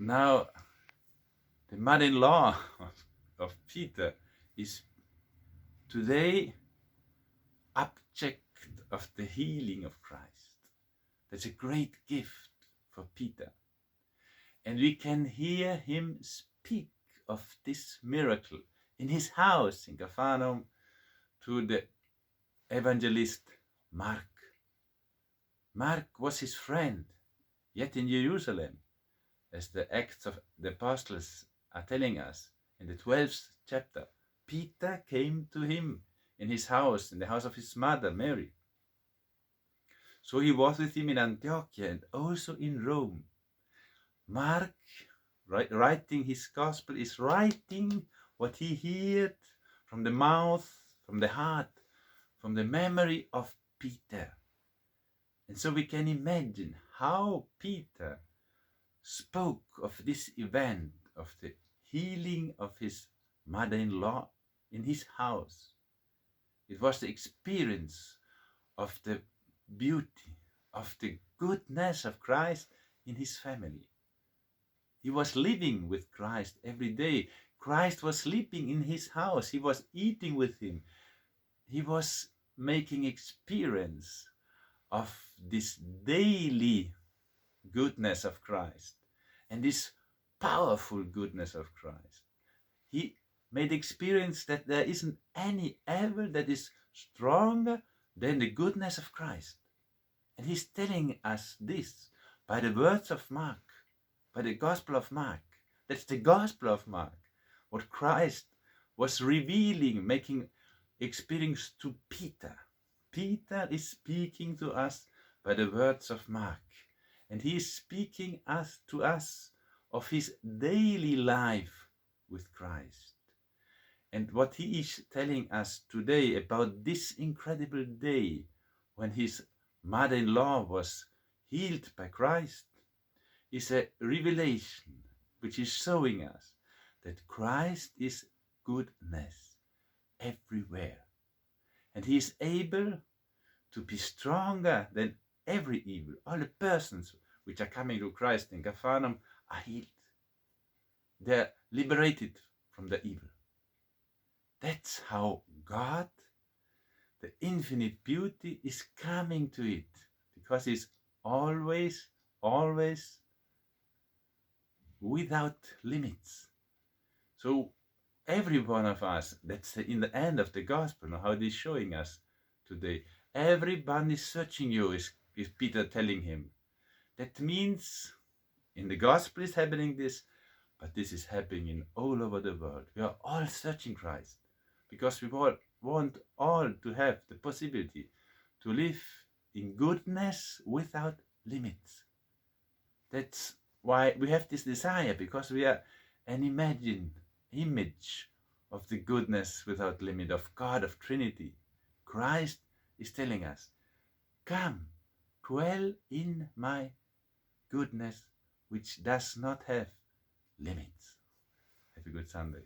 now the mother-in-law of Peter is today object of the healing of Christ. That's a great gift for Peter. And we can hear him speak of this miracle in his house in Capharnaum to the evangelist Mark. Mark was his friend, yet in Jerusalem, as the Acts of the Apostles are telling us in the 12th chapter, Peter came to him in his house, in the house of his mother, Mary. So he was with him in Antioch and also in Rome. Mark, writing his gospel, is writing what he heard from the mouth, from the heart, from the memory of Peter. And so we can imagine how Peter spoke of this event, of the healing of his mother-in-law in his house. It was the experience of the beauty, of the goodness of Christ in his family. He was living with Christ every day. Christ was sleeping in his house. He was eating with him. He was making experience of this daily goodness of Christ and this powerful goodness of Christ. He made experience that there isn't any ever that is stronger than the goodness of Christ. And he's telling us this by the words of Mark, by the Gospel of Mark. That's the Gospel of Mark, what Christ was revealing, making experience to Peter. Peter is speaking to us by the words of Mark, and he is speaking to us of his daily life with Christ. And what he is telling us today about this incredible day when his mother-in-law was healed by Christ is a revelation which is showing us that Christ is goodness everywhere. And he is able to be stronger than every evil. All the persons which are coming to Christ in Capharnaum are healed. They're liberated from the evil. That's how God, the infinite beauty, is coming to it, because he's always without limits. So every one of us, that's in the end of the gospel, how it is showing us today. Everyone is searching you, is Peter telling him. That means in the gospel is happening this, but this is happening all over the world. We are all searching Christ, because we all want all to have the possibility to live in goodness without limits. That's why we have this desire, because we are an image of the goodness without limit of God, of Trinity. Christ is telling us, come, dwell in my goodness, which does not have limits. Have a good Sunday.